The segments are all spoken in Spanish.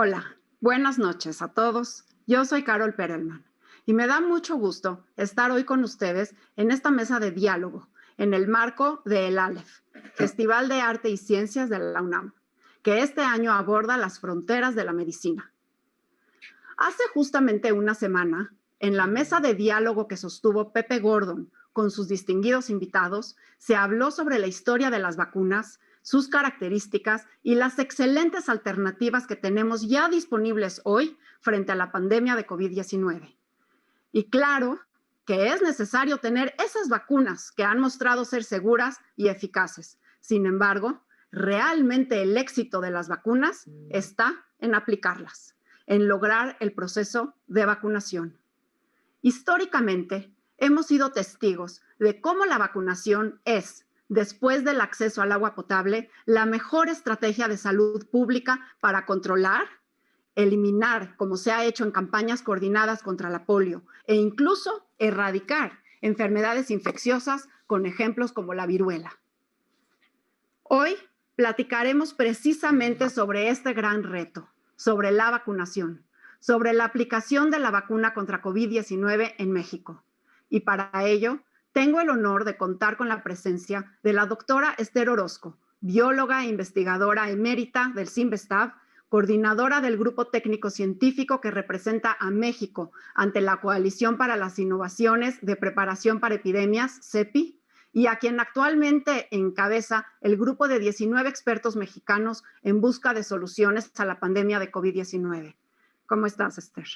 Hola, buenas noches a todos. Yo soy Carol Perelman y me da mucho gusto estar hoy con ustedes en esta mesa de diálogo en el marco del ALEF, Festival de Arte y Ciencias de la UNAM, que este año aborda las fronteras de la medicina. Hace justamente una semana, en la mesa de diálogo que sostuvo Pepe Gordon con sus distinguidos invitados, se habló sobre la historia de las vacunas, sus características y las excelentes alternativas que tenemos ya disponibles hoy frente a la pandemia de COVID-19. Y claro que es necesario tener esas vacunas que han mostrado ser seguras y eficaces. Sin embargo, realmente el éxito de las vacunas está en aplicarlas, en lograr el proceso de vacunación. Históricamente, hemos sido testigos de cómo la vacunación es, después del acceso al agua potable, la mejor estrategia de salud pública para controlar, eliminar, como se ha hecho en campañas coordinadas contra la polio, e incluso erradicar enfermedades infecciosas con ejemplos como la viruela. Hoy platicaremos precisamente sobre este gran reto, sobre la vacunación, sobre la aplicación de la vacuna contra COVID-19 en México. Y para ello, tengo el honor de contar con la presencia de la doctora Esther Orozco, bióloga e investigadora emérita del CIMBESTAB, coordinadora del Grupo Técnico Científico que representa a México ante la Coalición para las Innovaciones de Preparación para Epidemias, CEPI, y a quien actualmente encabeza el grupo de 19 expertos mexicanos en busca de soluciones a la pandemia de COVID-19. ¿Cómo estás, Esther?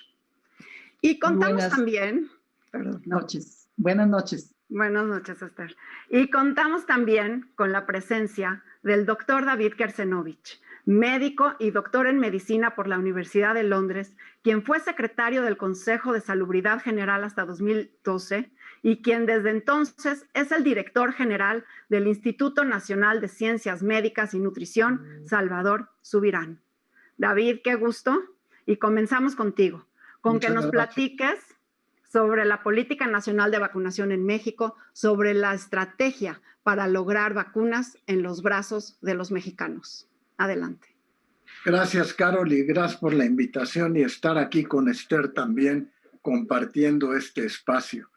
Y contamos también... Buenas noches. Buenas noches. Buenas noches, Esther. Y contamos también con la presencia del doctor David Kersenovich, médico y doctor en medicina por la Universidad de Londres, quien fue secretario del Consejo de Salubridad General hasta 2012 y quien desde entonces es el director general del Instituto Nacional de Ciencias Médicas y Nutrición, Salvador Subirán. David, qué gusto. Y comenzamos contigo, con que nos platiques sobre la Política Nacional de Vacunación en México, sobre la estrategia para lograr vacunas en los brazos de los mexicanos. Adelante. Gracias, Carol, y gracias por la invitación y estar aquí con Esther también compartiendo este espacio.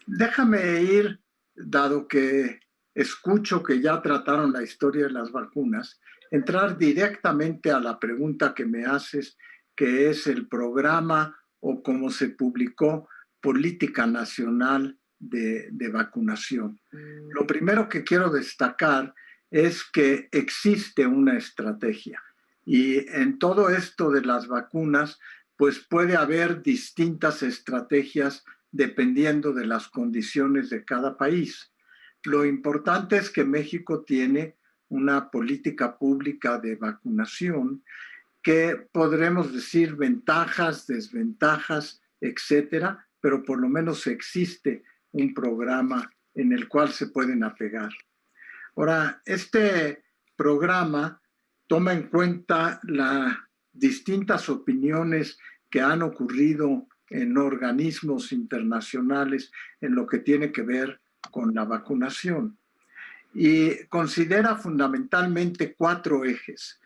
Déjame ir, dado que escucho que ya trataron la historia de las vacunas, entrar directamente a la pregunta que me haces, que es el programa o cómo se publicó Política Nacional de Vacunación. Lo primero que quiero destacar es que existe una estrategia y en todo esto de las vacunas, pues puede haber distintas estrategias dependiendo de las condiciones de cada país. Lo importante es que México tiene una política pública de vacunación que podremos decir ventajas, desventajas, etcétera, pero por lo menos existe un programa en el cual se pueden apegar. Ahora, este programa toma en cuenta las distintas opiniones que han ocurrido en organismos internacionales en lo que tiene que ver con la vacunación y considera fundamentalmente 4 ejes.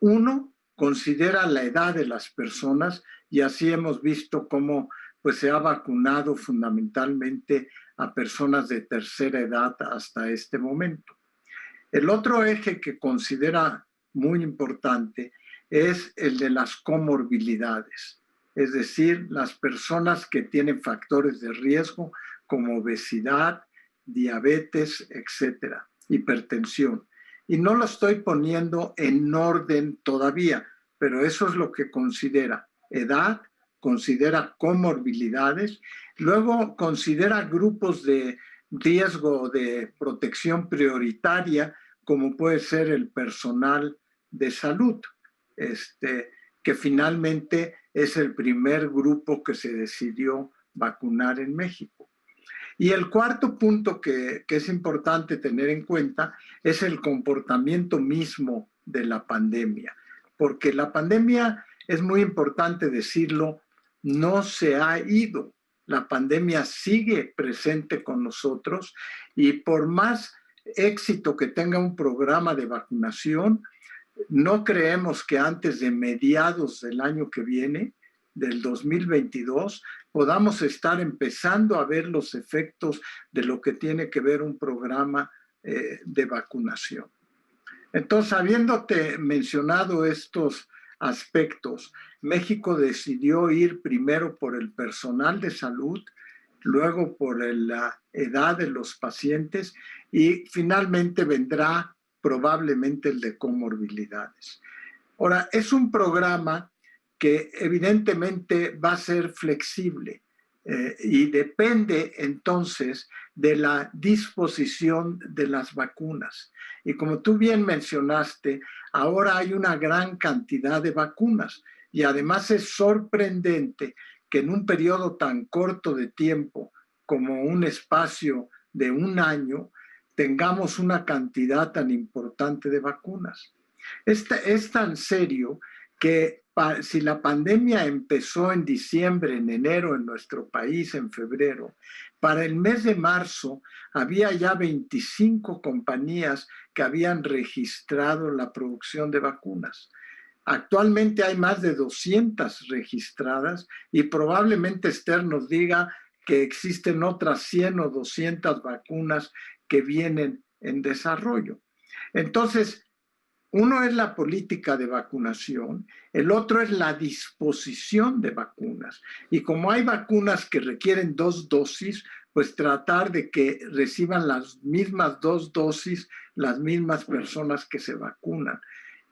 1, considera la edad de las personas y así hemos visto cómo pues, se ha vacunado fundamentalmente a personas de tercera edad hasta este momento. El otro eje que considera muy importante es el de las comorbilidades, es decir, las personas que tienen factores de riesgo como obesidad, diabetes, etcétera, hipertensión. Y no lo estoy poniendo en orden todavía, pero eso es lo que considera edad, considera comorbilidades, luego considera grupos de riesgo de protección prioritaria, como puede ser el personal de salud, que finalmente es el primer grupo que se decidió vacunar en México. Y el cuarto punto que es importante tener en cuenta es el comportamiento mismo de la pandemia, porque la pandemia, es muy importante decirlo, no se ha ido. La pandemia sigue presente con nosotros y por más éxito que tenga un programa de vacunación, No creemos que antes de mediados del año que viene, del 2022, podamos estar empezando a ver los efectos de lo que tiene que ver un programa de vacunación. Entonces, habiéndote mencionado estos aspectos, México decidió ir primero por el personal de salud, luego por la edad de los pacientes y finalmente vendrá probablemente el de comorbilidades. Ahora, es un programa que evidentemente va a ser flexible y depende entonces de la disposición de las vacunas. Y como tú bien mencionaste, ahora hay una gran cantidad de vacunas y además es sorprendente que en un periodo tan corto de tiempo como un espacio de un año tengamos una cantidad tan importante de vacunas. Es tan serio que si la pandemia empezó en diciembre, en enero en nuestro país, en febrero, para el mes de marzo había ya 25 compañías que habían registrado la producción de vacunas. Actualmente hay más de 200 registradas y probablemente Esther nos diga que existen otras 100 o 200 vacunas que vienen en desarrollo. Entonces, uno es la política de vacunación, el otro es la disposición de vacunas. Y como hay vacunas que requieren 2 dosis, pues tratar de que reciban las mismas 2 dosis las mismas personas que se vacunan.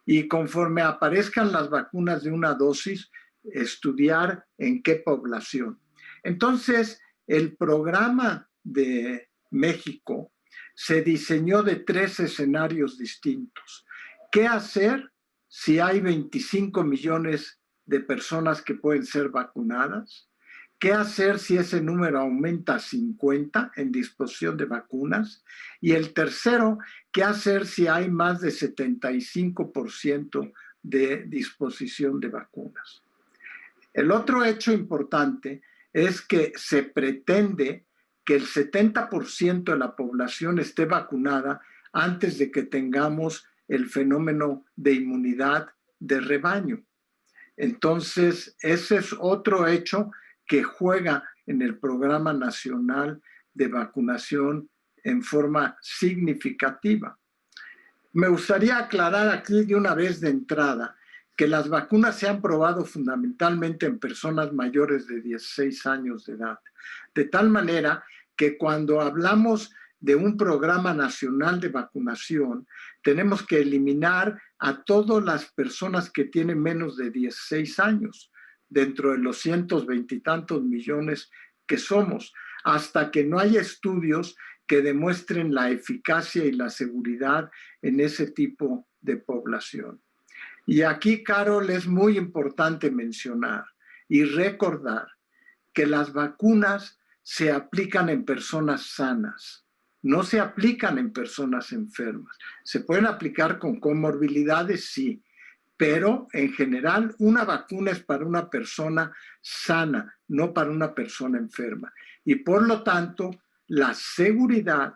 Y conforme aparezcan las vacunas de una dosis, estudiar en qué población. Entonces, el programa de México se diseñó de 3 escenarios distintos. ¿Qué hacer si hay 25 millones de personas que pueden ser vacunadas? ¿Qué hacer si ese número aumenta a 50 en disposición de vacunas? Y el tercero, ¿qué hacer si hay más de 75% de disposición de vacunas? El otro hecho importante es que se pretende que el 70% de la población esté vacunada antes de que tengamos el fenómeno de inmunidad de rebaño. Entonces, ese es otro hecho que juega en el Programa Nacional de Vacunación en forma significativa. Me gustaría aclarar aquí de una vez de entrada que las vacunas se han probado fundamentalmente en personas mayores de 16 años de edad, de tal manera que cuando hablamos de un programa nacional de vacunación, tenemos que eliminar a todas las personas que tienen menos de 16 años, dentro de los 120 y tantos millones que somos, hasta que no haya estudios que demuestren la eficacia y la seguridad en ese tipo de población. Y aquí, Carol, es muy importante mencionar y recordar que las vacunas se aplican en personas sanas, no se aplican en personas enfermas. Se pueden aplicar con comorbilidades, sí, pero en general una vacuna es para una persona sana, no para una persona enferma. Y por lo tanto, la seguridad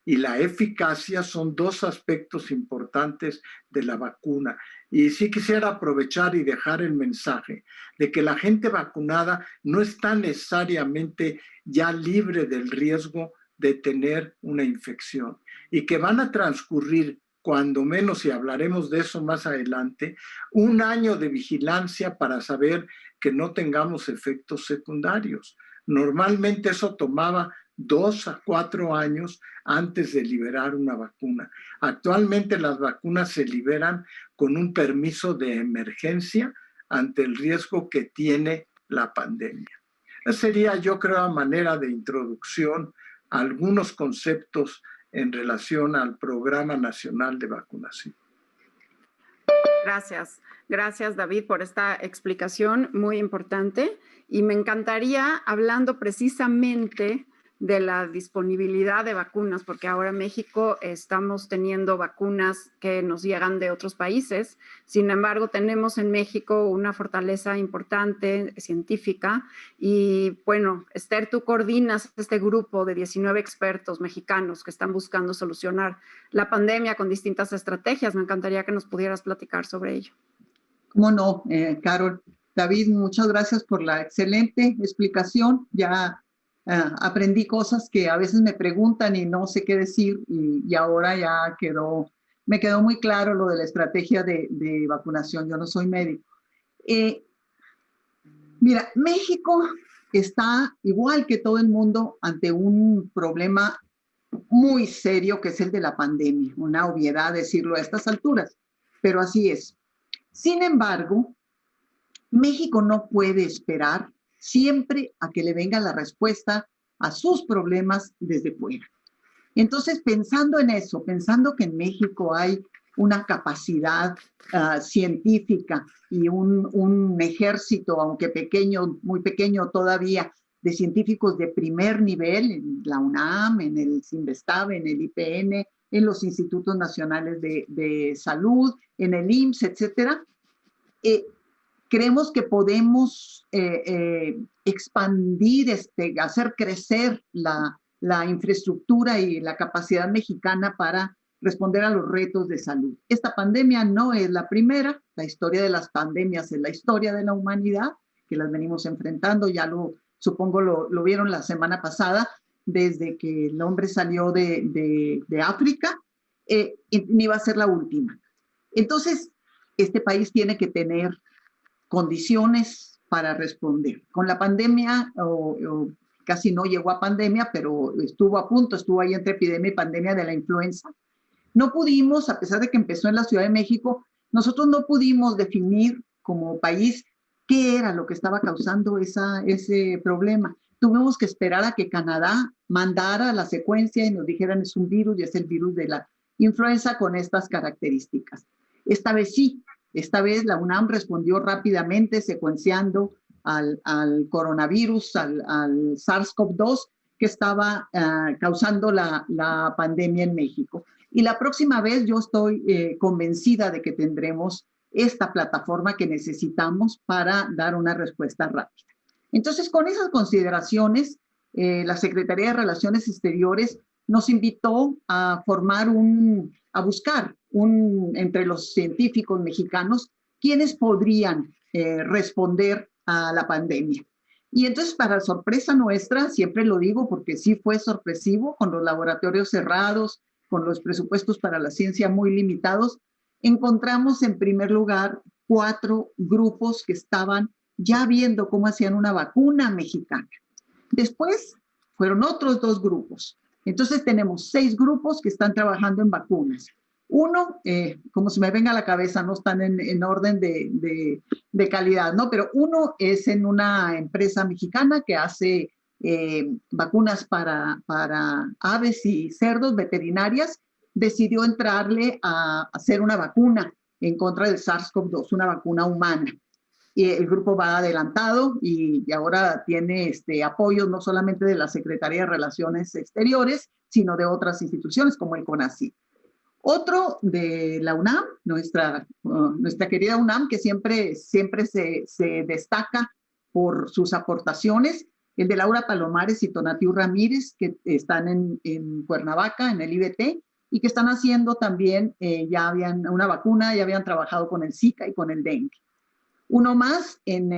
y la eficacia son 2 aspectos importantes de la vacuna. Y sí quisiera aprovechar y dejar el mensaje de que la gente vacunada no está necesariamente ya libre del riesgo de tener una infección y que van a transcurrir, cuando menos, y hablaremos de eso más adelante, un año de vigilancia para saber que no tengamos efectos secundarios. Normalmente eso tomaba 2 a 4 años antes de liberar una vacuna. Actualmente las vacunas se liberan con un permiso de emergencia ante el riesgo que tiene la pandemia. Esa sería, yo creo, a manera de introducción a algunos conceptos en relación al Programa Nacional de Vacunación. Gracias. Gracias, David, por esta explicación muy importante. Y me encantaría, hablando precisamente de la disponibilidad de vacunas, porque ahora en México estamos teniendo vacunas que nos llegan de otros países. Sin embargo, tenemos en México una fortaleza importante científica y bueno, Esther, tú coordinas este grupo de 19 expertos mexicanos que están buscando solucionar la pandemia con distintas estrategias. Me encantaría que nos pudieras platicar sobre ello. ¿Cómo no, Carol? David, muchas gracias por la excelente explicación. Ya aprendí cosas que a veces me preguntan y no sé qué decir y ahora ya me quedó muy claro lo de la estrategia de vacunación. Yo no soy médico. Mira, México está igual que todo el mundo ante un problema muy serio que es el de la pandemia. Una obviedad decirlo a estas alturas, pero así es. Sin embargo, México no puede esperar siempre a que le venga la respuesta a sus problemas desde fuera. Entonces, pensando en eso, pensando que en México hay una capacidad científica y un ejército, aunque pequeño, muy pequeño todavía, de científicos de primer nivel, en la UNAM, en el CINVESTAB, en el IPN, en los Institutos Nacionales de Salud, en el IMSS, etcétera, creemos que podemos expandir, hacer crecer la infraestructura y la capacidad mexicana para responder a los retos de salud. Esta pandemia no es la primera, la historia de las pandemias es la historia de la humanidad, que las venimos enfrentando, ya supongo lo vieron la semana pasada, desde que el hombre salió de África, ni va a ser la última. Entonces, este país tiene que tener condiciones para responder. Con la pandemia, casi no llegó a pandemia, pero estuvo a punto, estuvo ahí entre epidemia y pandemia de la influenza. No pudimos, a pesar de que empezó en la Ciudad de México, nosotros no pudimos definir como país qué era lo que estaba causando ese problema. Tuvimos que esperar a que Canadá mandara la secuencia y nos dijeran es un virus y es el virus de la influenza con estas características. Esta vez sí, esta vez la UNAM respondió rápidamente secuenciando al coronavirus, al SARS-CoV-2 que estaba causando la pandemia en México. Y la próxima vez yo estoy convencida de que tendremos esta plataforma que necesitamos para dar una respuesta rápida. Entonces, con esas consideraciones, la Secretaría de Relaciones Exteriores nos invitó a buscar entre los científicos mexicanos quienes podrían responder a la pandemia. Y entonces, para sorpresa nuestra, siempre lo digo porque sí fue sorpresivo, con los laboratorios cerrados, con los presupuestos para la ciencia muy limitados, encontramos en primer lugar 4 grupos que estaban ya viendo cómo hacían una vacuna mexicana. Después fueron otros 2 grupos. Entonces tenemos 6 grupos que están trabajando en vacunas. Uno, como se me venga a la cabeza, no están en orden de calidad, ¿no? Pero uno es en una empresa mexicana que hace vacunas para aves y cerdos veterinarias, decidió entrarle a hacer una vacuna en contra del SARS-CoV-2, una vacuna humana. Y el grupo va adelantado y ahora tiene apoyo no solamente de la Secretaría de Relaciones Exteriores, sino de otras instituciones como el CONACYT. Otro de la UNAM, nuestra querida UNAM, que siempre se destaca por sus aportaciones, el de Laura Palomares y Tonatiu Ramírez, que están en Cuernavaca, en el IBT, y que están haciendo también, ya habían una vacuna, ya habían trabajado con el Zika y con el dengue. Uno más en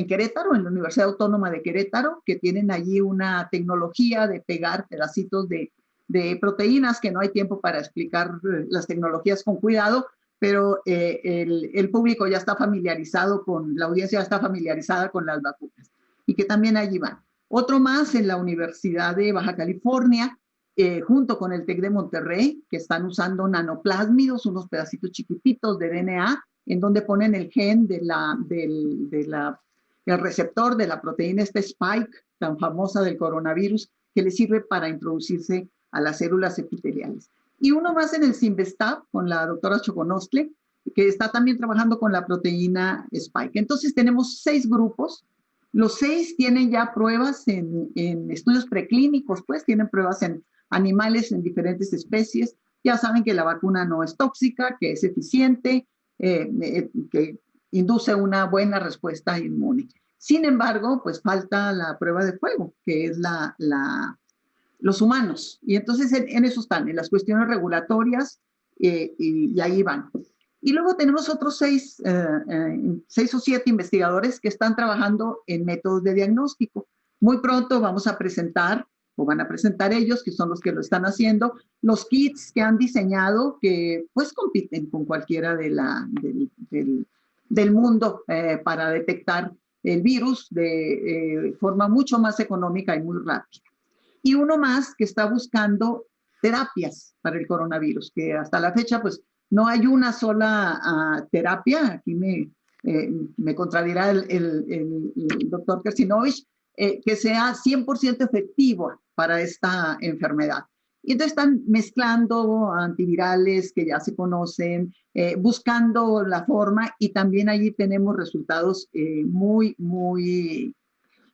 Querétaro, en la Universidad Autónoma de Querétaro, que tienen allí una tecnología de pegar pedacitos de proteínas, que no hay tiempo para explicar las tecnologías con cuidado, pero el público ya está familiarizado la audiencia ya está familiarizada con las vacunas, y que también allí van. Otro más en la Universidad de Baja California, junto con el TEC de Monterrey, que están usando nanoplásmidos, unos pedacitos chiquititos de DNA, en donde ponen el gen del receptor de la proteína Spike, tan famosa del coronavirus, que le sirve para introducirse a las células epiteliales. Y uno más en el CINVESTAB, con la doctora Choconostle, que está también trabajando con la proteína Spike. Entonces tenemos 6 grupos Los 6 tienen ya pruebas en estudios preclínicos, pues tienen pruebas en animales en diferentes especies. Ya saben que la vacuna no es tóxica, que es eficiente, que induce una buena respuesta inmune. Sin embargo, pues falta la prueba de fuego, que es los humanos. Y entonces en eso están, en las cuestiones regulatorias, y ahí van. Y luego tenemos otros 6 o 7 investigadores que están trabajando en métodos de diagnóstico. Muy pronto vamos a presentar, o van a presentar ellos, que son los que lo están haciendo, los kits que han diseñado que pues compiten con cualquiera del mundo para detectar el virus de forma mucho más económica y muy rápida. Y uno más que está buscando terapias para el coronavirus, que hasta la fecha pues no hay una sola terapia. Aquí me contradirá el doctor Kersinovich, que sea 100% efectiva para esta enfermedad. Y entonces están mezclando antivirales que ya se conocen, buscando la forma, y también allí tenemos resultados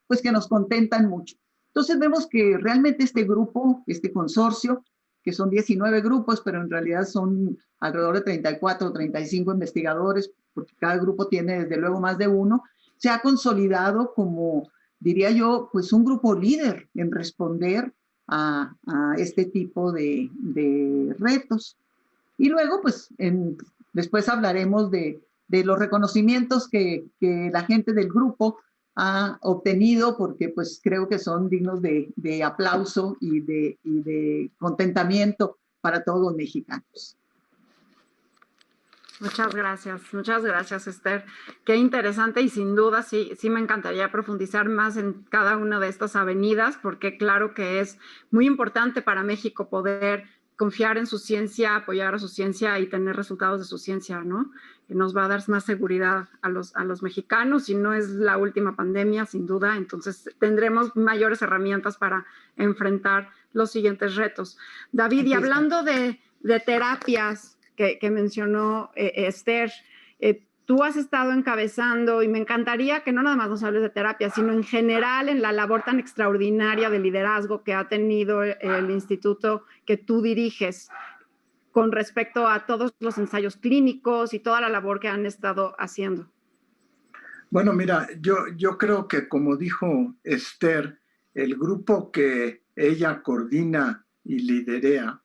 pues que nos contentan mucho. Entonces vemos que realmente este grupo, este consorcio, que son 19 grupos, pero en realidad son alrededor de 34 o 35 investigadores, porque cada grupo tiene desde luego más de uno, se ha consolidado como, diría yo, pues un grupo líder en responder a este tipo de retos. Y luego, pues, después hablaremos de los reconocimientos que la gente del grupo ha obtenido, porque pues creo que son dignos de aplauso y de contentamiento para todos los mexicanos. Muchas gracias, Esther. Qué interesante, y sin duda sí me encantaría profundizar más en cada una de estas avenidas, porque claro que es muy importante para México poder confiar en su ciencia, apoyar a su ciencia y tener resultados de su ciencia, ¿no? Que nos va a dar más seguridad a los mexicanos, y no es la última pandemia, sin duda. Entonces tendremos mayores herramientas para enfrentar los siguientes retos. David, y hablando de terapias que mencionó Esther, tú has estado encabezando, y me encantaría que no nada más nos hables de terapia, sino en general en la labor tan extraordinaria de liderazgo que ha tenido el instituto que tú diriges con respecto a todos los ensayos clínicos y toda la labor que han estado haciendo. Bueno, mira, yo creo que, como dijo Esther, el grupo que ella coordina y liderea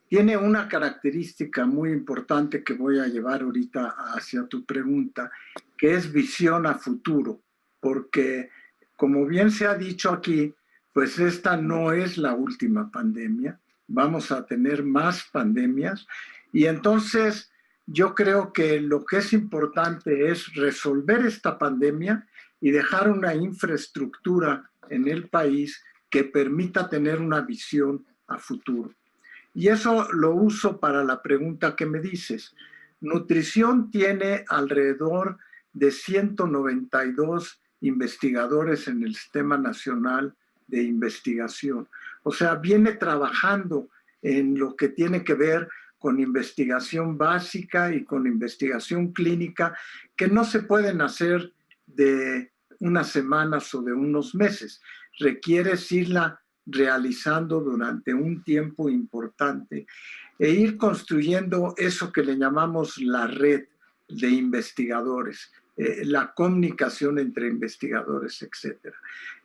tiene una característica muy importante que voy a llevar ahorita hacia tu pregunta, que es visión a futuro, porque como bien se ha dicho aquí, pues esta no es la última pandemia, vamos a tener más pandemias, y entonces yo creo que lo que es importante es resolver esta pandemia y dejar una infraestructura en el país que permita tener una visión a futuro. Y eso lo uso para la pregunta que me dices. Nutrición tiene alrededor de 192 investigadores en el Sistema Nacional de Investigación. O sea, viene trabajando en lo que tiene que ver con investigación básica y con investigación clínica, que no se pueden hacer de unas semanas o de unos meses. Requiere irla realizando durante un tiempo importante e ir construyendo eso que le llamamos la red de investigadores, la comunicación entre investigadores, etc.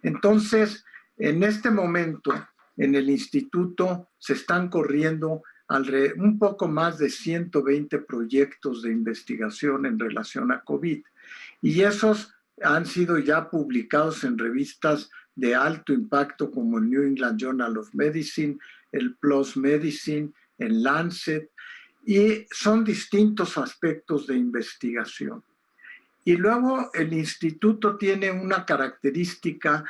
Entonces, en este momento, en el instituto se están corriendo un poco más de 120 proyectos de investigación en relación a COVID, y esos han sido ya publicados en revistas de alto impacto como el New England Journal of Medicine, el PLOS Medicine, el Lancet, y son distintos aspectos de investigación. Y luego el instituto tiene una característica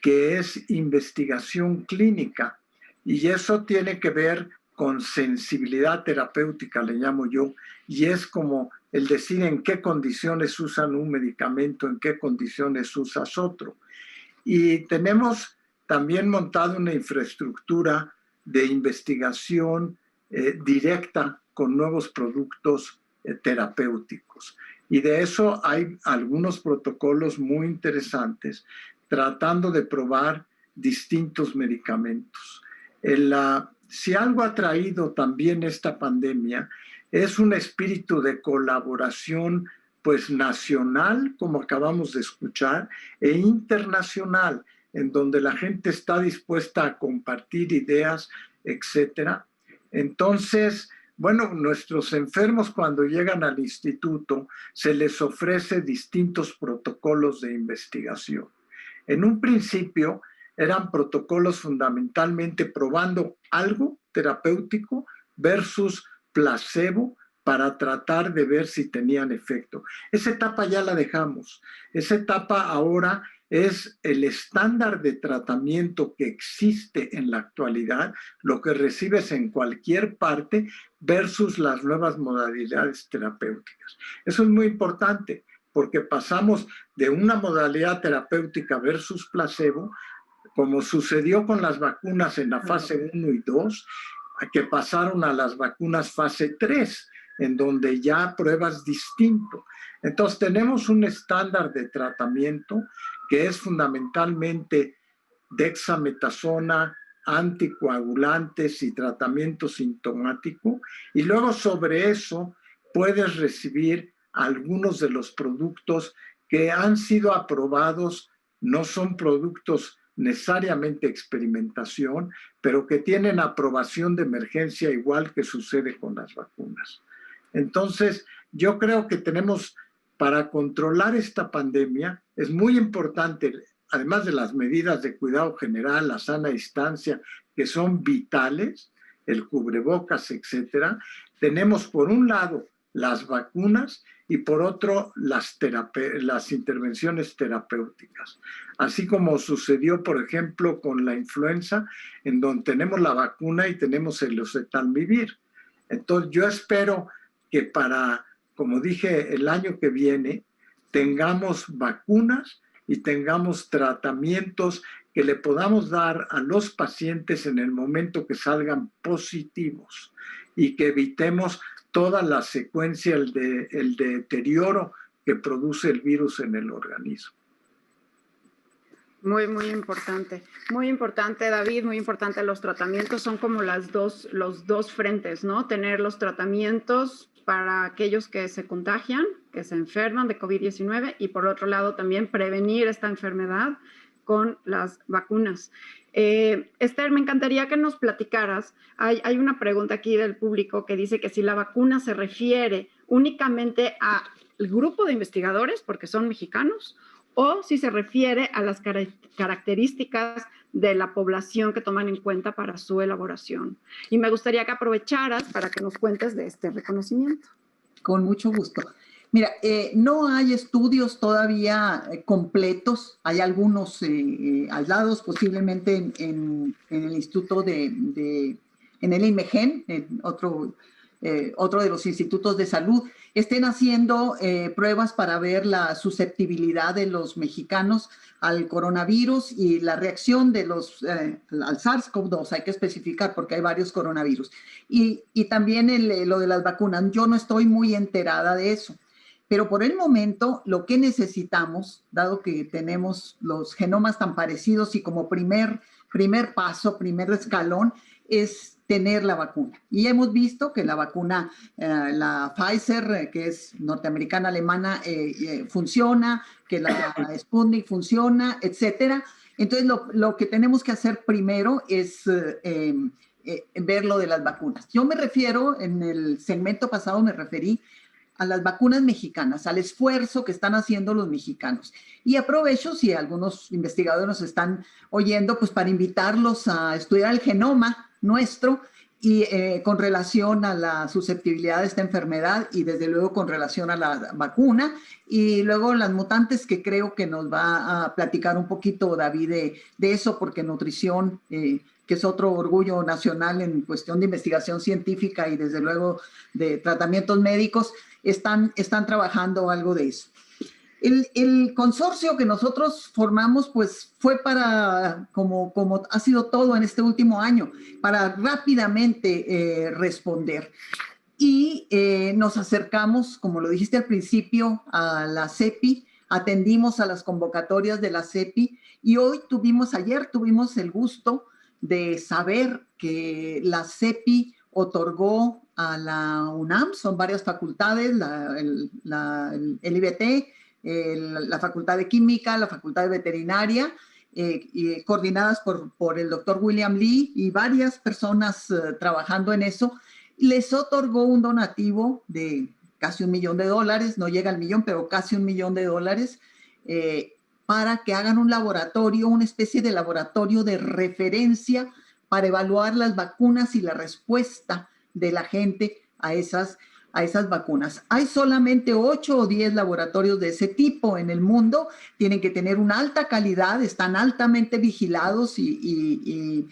que es investigación clínica, y eso tiene que ver con sensibilidad terapéutica, le llamo yo, y es como el decir en qué condiciones usan un medicamento, en qué condiciones usas otro. Y tenemos también montado una infraestructura de investigación directa con nuevos productos terapéuticos. Y de eso hay algunos protocolos muy interesantes tratando de probar distintos medicamentos. Si algo ha traído también esta pandemia es un espíritu de colaboración pues nacional, como acabamos de escuchar, e internacional, en donde la gente está dispuesta a compartir ideas, etcétera. Entonces, bueno, nuestros enfermos cuando llegan al instituto se les ofrece distintos protocolos de investigación. En un principio eran protocolos fundamentalmente probando algo terapéutico versus placebo para tratar de ver si tenían efecto. Esa etapa ya la dejamos. Esa etapa ahora es el estándar de tratamiento que existe en la actualidad, lo que recibes en cualquier parte versus las nuevas modalidades terapéuticas. Eso es muy importante porque pasamos de una modalidad terapéutica versus placebo, como sucedió con las vacunas en la fase 1 y 2, a que pasaron a las vacunas fase 3, en donde ya pruebas distinto. Entonces tenemos un estándar de tratamiento que es fundamentalmente dexametasona, anticoagulantes y tratamiento sintomático, y luego sobre eso puedes recibir algunos de los productos que han sido aprobados, no son productos necesariamente experimentación, pero que tienen aprobación de emergencia igual que sucede con las vacunas. Entonces, yo creo que tenemos, para controlar esta pandemia, es muy importante, además de las medidas de cuidado general, la sana distancia, que son vitales, el cubrebocas, etcétera, tenemos por un lado las vacunas y por otro las intervenciones terapéuticas. Así como sucedió, por ejemplo, con la influenza, en donde tenemos la vacuna y tenemos el oseltamivir. Entonces, yo espero que para, como dije, el año que viene, tengamos vacunas y tengamos tratamientos que le podamos dar a los pacientes en el momento que salgan positivos y que evitemos toda la secuencia, el deterioro que produce el virus en el organismo. Muy, muy importante, David, muy importante. Los tratamientos son como los dos frentes, ¿no? Tener los tratamientos para aquellos que se contagian, que se enferman de COVID-19 y por otro lado también prevenir esta enfermedad con las vacunas. Esther, me encantaría que nos platicaras. Hay una pregunta aquí del público que dice que si la vacuna se refiere únicamente al grupo de investigadores, porque son mexicanos, o si se refiere a las características de la población que toman en cuenta para su elaboración. Y me gustaría que aprovecharas para que nos cuentes de este reconocimiento. Con mucho gusto. Mira, no hay estudios todavía completos, hay algunos aislados posiblemente en el Instituto en el IMEGEN, otro de los institutos de salud, estén haciendo pruebas para ver la susceptibilidad de los mexicanos al coronavirus y la reacción de al SARS-CoV-2, hay que especificar porque hay varios coronavirus. Y también lo de las vacunas, yo no estoy muy enterada de eso. Pero por el momento, lo que necesitamos, dado que tenemos los genomas tan parecidos y como primer paso, primer escalón, es tener la vacuna. Y hemos visto que la vacuna, la Pfizer, que es norteamericana, alemana, funciona, que la Sputnik funciona, etcétera. Entonces, lo que tenemos que hacer primero es ver lo de las vacunas. Yo me refiero, en el segmento pasado me referí a las vacunas mexicanas, al esfuerzo que están haciendo los mexicanos. Y aprovecho, si algunos investigadores nos están oyendo, pues para invitarlos a estudiar el genoma nuestro y con relación a la susceptibilidad de esta enfermedad y desde luego con relación a la vacuna y luego las mutantes, que creo que nos va a platicar un poquito David de eso, porque nutrición, que es otro orgullo nacional en cuestión de investigación científica y desde luego de tratamientos médicos, están trabajando algo de eso. El consorcio que nosotros formamos, pues fue para, como ha sido todo en este último año, para rápidamente responder. y nos acercamos, como lo dijiste al principio, a la CEPI, atendimos a las convocatorias de la CEPI y ayer tuvimos el gusto de saber que la CEPI otorgó a la UNAM, son varias facultades, el IBT, la Facultad de Química, la Facultad de Veterinaria, coordinadas por el doctor William Lee y varias personas trabajando en eso, les otorgó un donativo de casi $1 millón, no llega al millón, pero casi $1 millón, para que hagan un laboratorio, una especie de laboratorio de referencia para evaluar las vacunas y la respuesta de la gente a esas vacunas. Hay solamente 8 o 10 laboratorios de ese tipo en el mundo, tienen que tener una alta calidad, están altamente vigilados y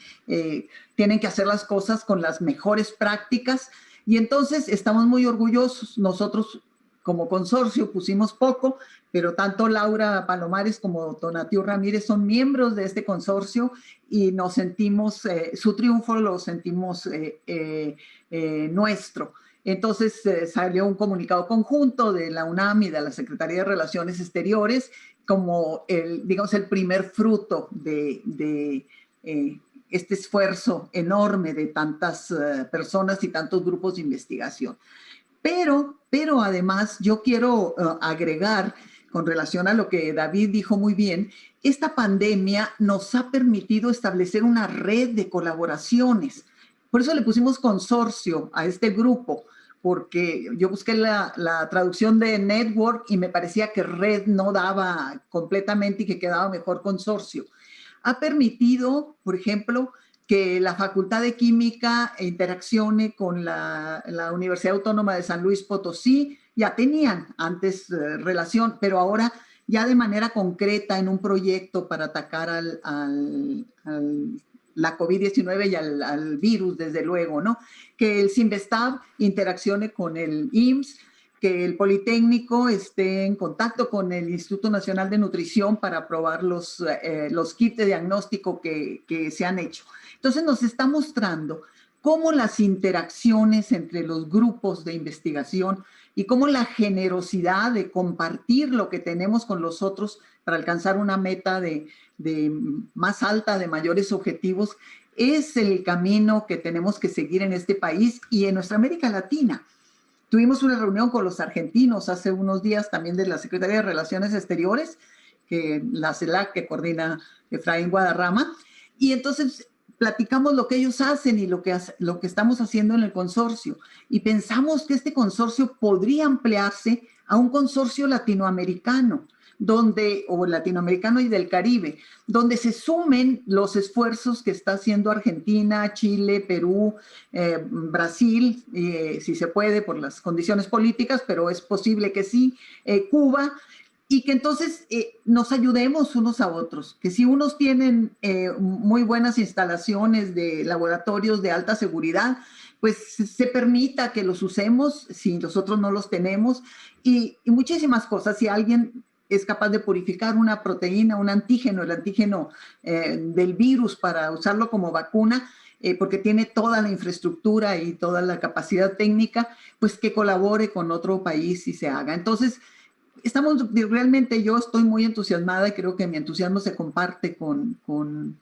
tienen que hacer las cosas con las mejores prácticas y entonces estamos muy orgullosos. Nosotros como consorcio pusimos poco, pero tanto Laura Palomares como Tonatiuh Ramírez son miembros de este consorcio y nos sentimos, su triunfo lo sentimos nuestro. Entonces salió un comunicado conjunto de la UNAM y de la Secretaría de Relaciones Exteriores como digamos, el primer fruto de este esfuerzo enorme de tantas personas y tantos grupos de investigación. Pero además yo quiero agregar con relación a lo que David dijo muy bien, esta pandemia nos ha permitido establecer una red de colaboraciones. Por eso le pusimos consorcio a este grupo, porque yo busqué la traducción de network y me parecía que red no daba completamente y que quedaba mejor consorcio. Ha permitido, por ejemplo, que la Facultad de Química interaccione con la Universidad Autónoma de San Luis Potosí. Ya tenían antes relación, pero ahora ya de manera concreta en un proyecto para atacar la COVID-19 y al virus, desde luego, ¿no? Que el CIMBESTAB interaccione con el IMSS, que el Politécnico esté en contacto con el Instituto Nacional de Nutrición para probar los kits de diagnóstico que se han hecho. Entonces nos está mostrando cómo las interacciones entre los grupos de investigación y cómo la generosidad de compartir lo que tenemos con los otros para alcanzar una meta de más alta, de mayores objetivos, es el camino que tenemos que seguir en este país y en nuestra América Latina. Tuvimos una reunión con los argentinos hace unos días también de la Secretaría de Relaciones Exteriores, la CELAC que coordina Efraín Guadarrama, y entonces platicamos lo que ellos hacen y lo que estamos haciendo en el consorcio. Y pensamos que este consorcio podría ampliarse a un consorcio latinoamericano, o latinoamericano y del Caribe, donde se sumen los esfuerzos que está haciendo Argentina, Chile, Perú, Brasil, si se puede por las condiciones políticas, pero es posible que sí, Cuba, y que entonces nos ayudemos unos a otros, que si unos tienen muy buenas instalaciones de laboratorios de alta seguridad, pues se permita que los usemos si nosotros no los tenemos, y muchísimas cosas. Si alguien es capaz de purificar una proteína, un antígeno, el antígeno del virus para usarlo como vacuna, porque tiene toda la infraestructura y toda la capacidad técnica, pues que colabore con otro país y se haga. Entonces, realmente yo estoy muy entusiasmada y creo que mi entusiasmo se comparte con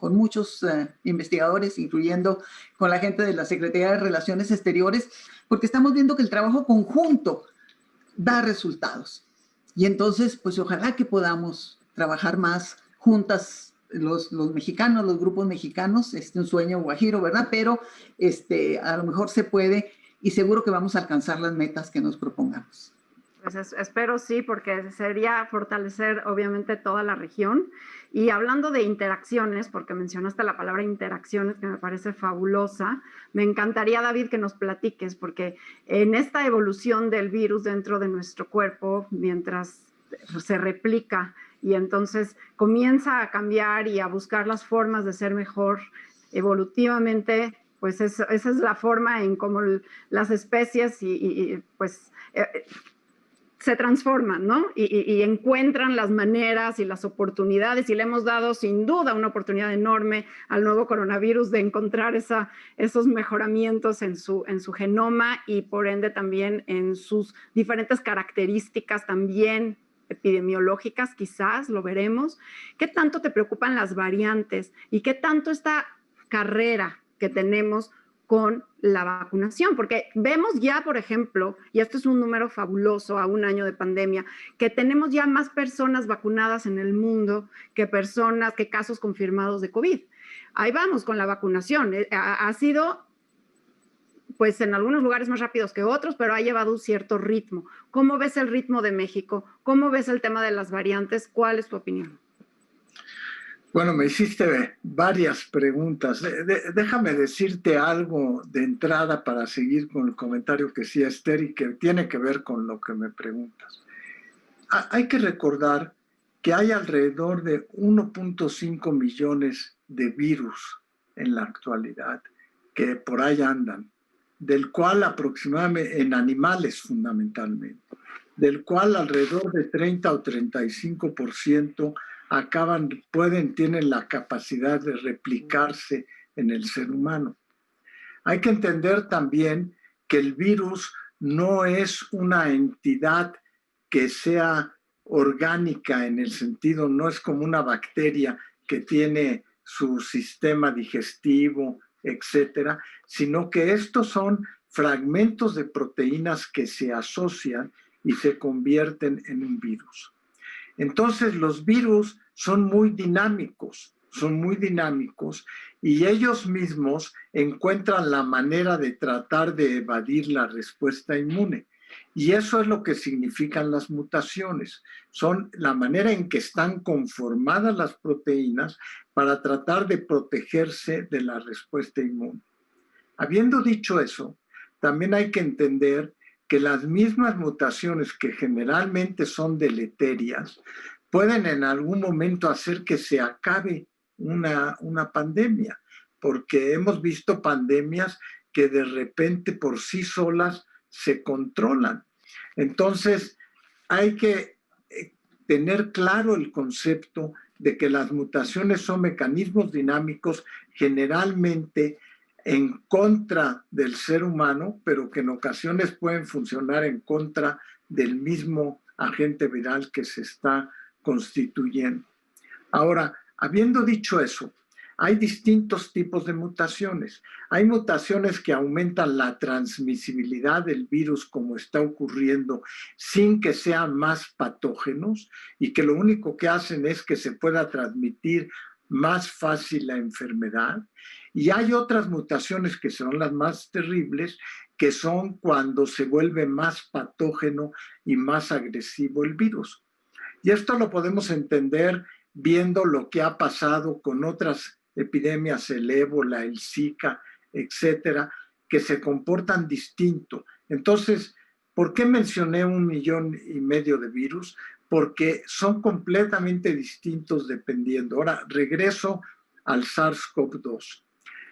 muchos investigadores, incluyendo con la gente de la Secretaría de Relaciones Exteriores, porque estamos viendo que el trabajo conjunto da resultados. Y entonces, pues ojalá que podamos trabajar más juntas los mexicanos, los grupos mexicanos, un sueño guajiro, ¿verdad? Pero a lo mejor se puede y seguro que vamos a alcanzar las metas que nos propongamos. Pues espero sí, porque sería fortalecer obviamente toda la región. Y hablando de interacciones, porque mencionaste la palabra interacciones, que me parece fabulosa, me encantaría, David, que nos platiques, porque en esta evolución del virus dentro de nuestro cuerpo, mientras se replica y entonces comienza a cambiar y a buscar las formas de ser mejor evolutivamente, pues esa es la forma en cómo las especies pues se transforman, ¿no? Y encuentran las maneras y las oportunidades, y le hemos dado sin duda una oportunidad enorme al nuevo coronavirus de encontrar esos mejoramientos en su genoma y por ende también en sus diferentes características también epidemiológicas, quizás, lo veremos. ¿Qué tanto te preocupan las variantes y qué tanto esta carrera que tenemos con la vacunación? Porque vemos ya, por ejemplo, y esto es un número fabuloso a un año de pandemia, que tenemos ya más personas vacunadas en el mundo que casos confirmados de COVID. Ahí vamos con la vacunación. Ha sido, pues en algunos lugares más rápidos que otros, pero ha llevado un cierto ritmo. ¿Cómo ves el ritmo de México? ¿Cómo ves el tema de las variantes? ¿Cuál es tu opinión? Bueno, me hiciste varias preguntas. Déjame decirte algo de entrada para seguir con el comentario que hacía Esther y que tiene que ver con lo que me preguntas. Hay que recordar que hay alrededor de 1.5 millones de virus en la actualidad que por ahí andan, del cual aproximadamente, en animales fundamentalmente, del cual alrededor de 30 o 35% tienen la capacidad de replicarse en el ser humano. Hay que entender también que el virus no es una entidad que sea orgánica en el sentido, no es como una bacteria que tiene su sistema digestivo, etcétera, sino que estos son fragmentos de proteínas que se asocian y se convierten en un virus. Entonces los virus son muy dinámicos y ellos mismos encuentran la manera de tratar de evadir la respuesta inmune. Y eso es lo que significan las mutaciones. Son la manera en que están conformadas las proteínas para tratar de protegerse de la respuesta inmune. Habiendo dicho eso, también hay que entender que las mismas mutaciones que generalmente son deleterias pueden en algún momento hacer que se acabe una pandemia, porque hemos visto pandemias que de repente por sí solas se controlan. Entonces, hay que tener claro el concepto de que las mutaciones son mecanismos dinámicos generalmente en contra del ser humano, pero que en ocasiones pueden funcionar en contra del mismo agente viral que se está constituyendo. Ahora, habiendo dicho eso, hay distintos tipos de mutaciones. Hay mutaciones que aumentan la transmisibilidad del virus, como está ocurriendo, sin que sean más patógenos y que lo único que hacen es que se pueda transmitir más fácil la enfermedad. Y hay otras mutaciones que son las más terribles, que son cuando se vuelve más patógeno y más agresivo el virus. Y esto lo podemos entender viendo lo que ha pasado con otras epidemias, el ébola, el Zika, etcétera, que se comportan distinto. Entonces, ¿por qué mencioné 1,5 millones de virus? Porque son completamente distintos dependiendo. Ahora, regreso al SARS-CoV-2.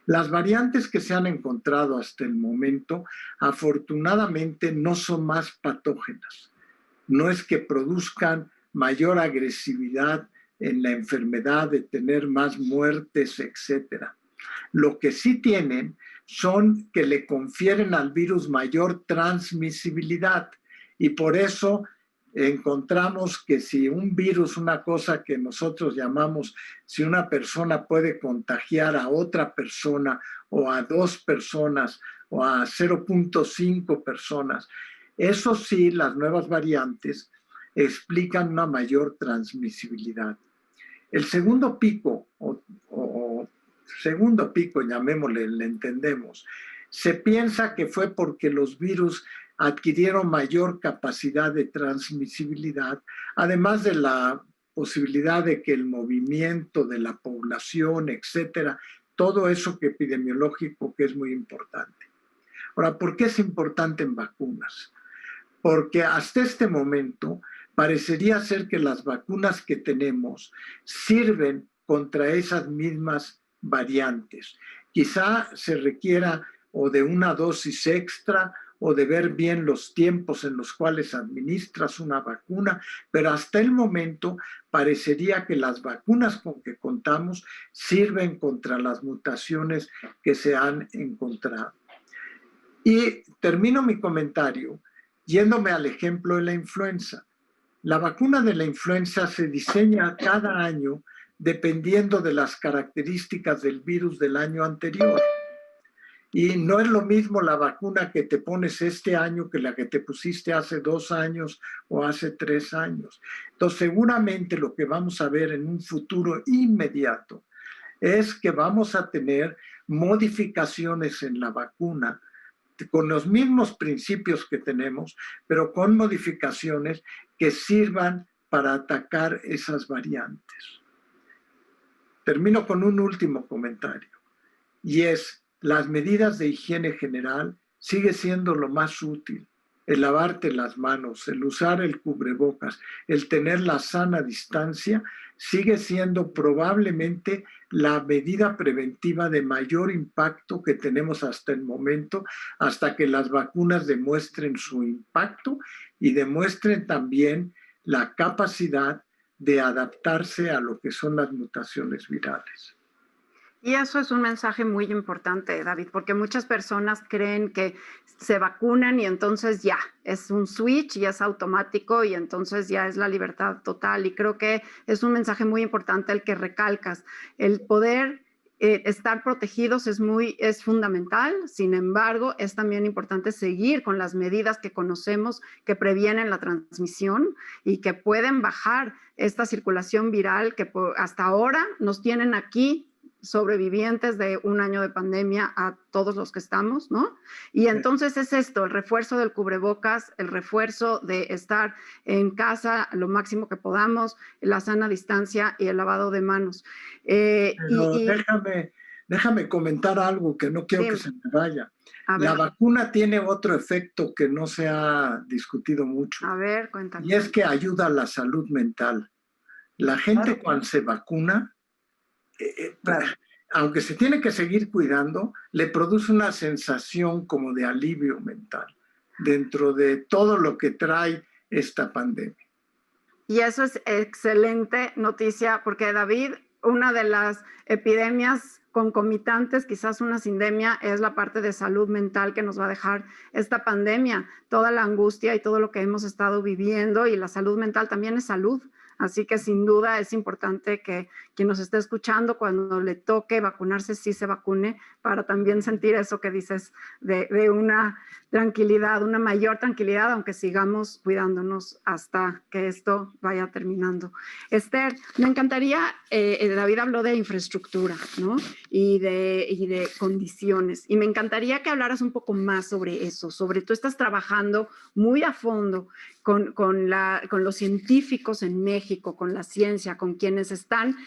Las variantes que se han encontrado hasta el momento, afortunadamente, no son más patógenas. No es que produzcan mayor agresividad en la enfermedad, de tener más muertes, etcétera. Lo que sí tienen son que le confieren al virus mayor transmisibilidad y por eso encontramos que si un virus, una cosa que nosotros llamamos, si una persona puede contagiar a otra persona o a 2 personas o a 0.5 personas, eso sí, las nuevas variantes explican una mayor transmisibilidad. El segundo pico, segundo pico, llamémosle, le entendemos, se piensa que fue porque los virus adquirieron mayor capacidad de transmisibilidad, además de la posibilidad de que el movimiento de la población, etcétera, todo eso que epidemiológico que es muy importante. Ahora, ¿por qué es importante en vacunas? Porque hasta este momento parecería ser que las vacunas que tenemos sirven contra esas mismas variantes. Quizá se requiera o de una dosis extra o de ver bien los tiempos en los cuales administras una vacuna, pero hasta el momento parecería que las vacunas con que contamos sirven contra las mutaciones que se han encontrado. Y termino mi comentario yéndome al ejemplo de la influenza. La vacuna de la influenza se diseña cada año dependiendo de las características del virus del año anterior. Y no es lo mismo la vacuna que te pones este año que la que te pusiste hace 2 años o hace 3 años. Entonces, seguramente lo que vamos a ver en un futuro inmediato es que vamos a tener modificaciones en la vacuna con los mismos principios que tenemos, pero con modificaciones que sirvan para atacar esas variantes. Termino con un último comentario, y es: las medidas de higiene general sigue siendo lo más útil. El lavarte las manos, el usar el cubrebocas, el tener la sana distancia, sigue siendo probablemente la medida preventiva de mayor impacto que tenemos hasta el momento, hasta que las vacunas demuestren su impacto y demuestren también la capacidad de adaptarse a lo que son las mutaciones virales. Y eso es un mensaje muy importante, David, porque muchas personas creen que se vacunan y entonces ya, es un switch y es automático y entonces ya es la libertad total. Y creo que es un mensaje muy importante el que recalcas. El poder estar protegidos es fundamental, sin embargo, es también importante seguir con las medidas que conocemos que previenen la transmisión y que pueden bajar esta circulación viral que hasta ahora nos tienen aquí sobrevivientes de 1 año de pandemia a todos los que estamos, ¿no? Y entonces es esto, el refuerzo del cubrebocas, el refuerzo de estar en casa lo máximo que podamos, la sana distancia y el lavado de manos. Pero déjame comentar algo que no quiero que se me vaya. La vacuna tiene otro efecto que no se ha discutido mucho. A ver, cuéntame. Y es que ayuda a la salud mental. La gente cuando se vacuna, aunque se tiene que seguir cuidando, le produce una sensación como de alivio mental dentro de todo lo que trae esta pandemia. Y eso es excelente noticia, porque David, una de las epidemias concomitantes, quizás una sindemia, es la parte de salud mental que nos va a dejar esta pandemia, toda la angustia y todo lo que hemos estado viviendo, y la salud mental también es salud. Así que sin duda es importante que quien nos esté escuchando, cuando le toque vacunarse, sí se vacune, para también sentir eso que dices de una tranquilidad, una mayor tranquilidad, aunque sigamos cuidándonos hasta que esto vaya terminando. Esther, me encantaría, David habló de infraestructura, ¿no? Y de condiciones, y me encantaría que hablaras un poco más sobre eso, tú estás trabajando muy a fondo con los científicos en México, con la ciencia, con quienes están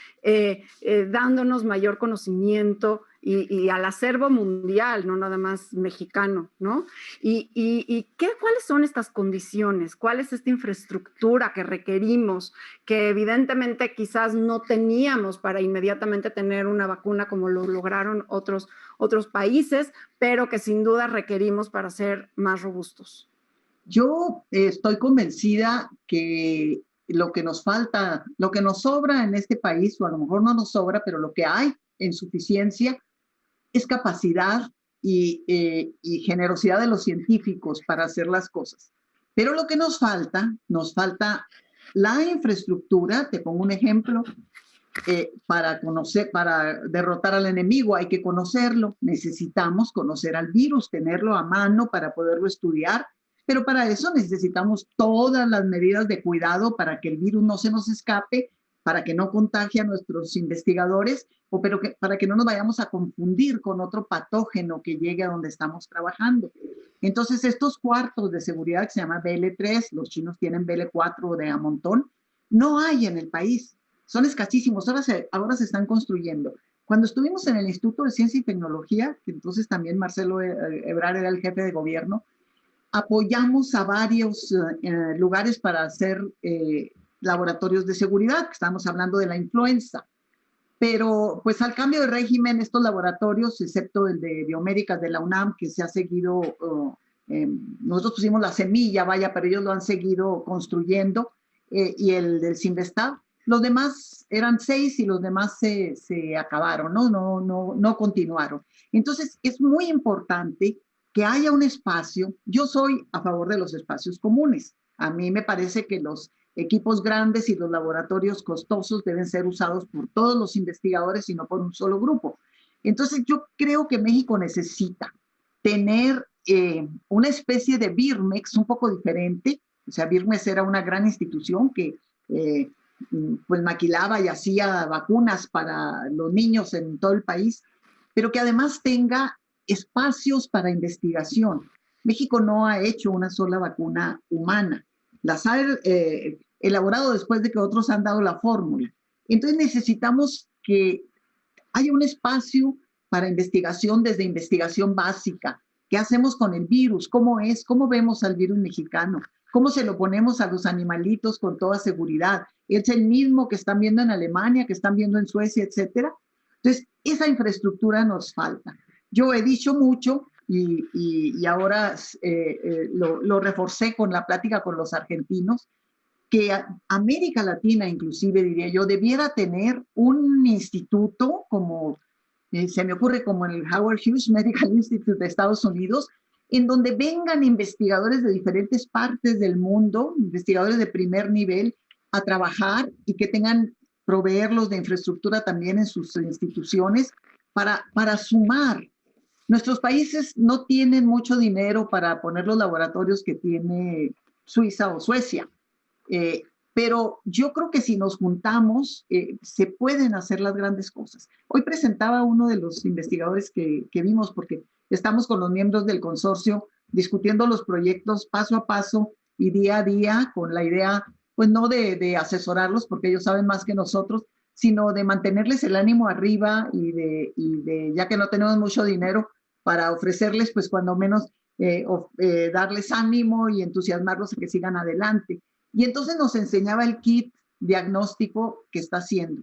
dándonos mayor conocimiento y al acervo mundial, no nada más mexicano, ¿no? ¿Cuáles son estas condiciones? ¿Cuál es esta infraestructura que requerimos, que evidentemente quizás no teníamos para inmediatamente tener una vacuna como lo lograron otros países, pero que sin duda requerimos para ser más robustos? Yo estoy convencida que lo que nos falta, lo que nos sobra en este país, o a lo mejor no nos sobra, pero lo que hay en suficiencia es capacidad y generosidad de los científicos para hacer las cosas. Pero lo que nos falta la infraestructura. Te pongo un ejemplo. Para derrotar al enemigo hay que conocerlo. Necesitamos conocer al virus, tenerlo a mano para poderlo estudiar. Pero para eso necesitamos todas las medidas de cuidado para que el virus no se nos escape, para que no contagie a nuestros investigadores, para que no nos vayamos a confundir con otro patógeno que llegue a donde estamos trabajando. Entonces, estos cuartos de seguridad que se llama BL3, los chinos tienen BL4 de a montón, no hay en el país. Son escasísimos, ahora se están construyendo. Cuando estuvimos en el Instituto de Ciencia y Tecnología, que entonces también Marcelo Ebrard era el jefe de gobierno, apoyamos a varios lugares para hacer laboratorios de seguridad, que estamos hablando de la influenza. Pero pues al cambio de régimen, estos laboratorios, excepto el de biomédicas de la UNAM, que se ha seguido nosotros pusimos la semilla, vaya, pero ellos lo han seguido construyendo, y el del Sinvestab. Los demás eran 6 y los demás se acabaron, no continuaron. Entonces, es muy importante que haya un espacio. Yo soy a favor de los espacios comunes. A mí me parece que los equipos grandes y los laboratorios costosos deben ser usados por todos los investigadores y no por un solo grupo. Entonces, yo creo que México necesita tener una especie de Birmex un poco diferente. O sea, Birmex era una gran institución que pues maquilaba y hacía vacunas para los niños en todo el país, pero que además tenga espacios para investigación. México no ha hecho una sola vacuna humana. Las ha elaborado después de que otros han dado la fórmula. Entonces necesitamos que haya un espacio para investigación, desde investigación básica. ¿Qué hacemos con el virus? ¿Cómo es? ¿Cómo vemos al virus mexicano? ¿Cómo se lo ponemos a los animalitos con toda seguridad? ¿Es el mismo que están viendo en Alemania, que están viendo en Suecia, etcétera? Entonces, esa infraestructura nos falta. Yo he dicho mucho y ahora lo reforcé con la plática con los argentinos, que América Latina, inclusive, diría yo, debiera tener un instituto como, se me ocurre, como el Howard Hughes Medical Institute de Estados Unidos, en donde vengan investigadores de diferentes partes del mundo, investigadores de primer nivel, a trabajar y que tengan, proveerlos de infraestructura también en sus instituciones para sumar. Nuestros países no tienen mucho dinero para poner los laboratorios que tiene Suiza o Suecia, pero yo creo que si nos juntamos, se pueden hacer las grandes cosas. Hoy presentaba uno de los investigadores que vimos, porque estamos con los miembros del consorcio discutiendo los proyectos paso a paso y día a día, con la idea, pues no de asesorarlos, porque ellos saben más que nosotros, sino de mantenerles el ánimo arriba y de ya que no tenemos mucho dinero, para ofrecerles, pues cuando menos, darles ánimo y entusiasmarlos a que sigan adelante. Y entonces nos enseñaba el kit diagnóstico que está haciendo.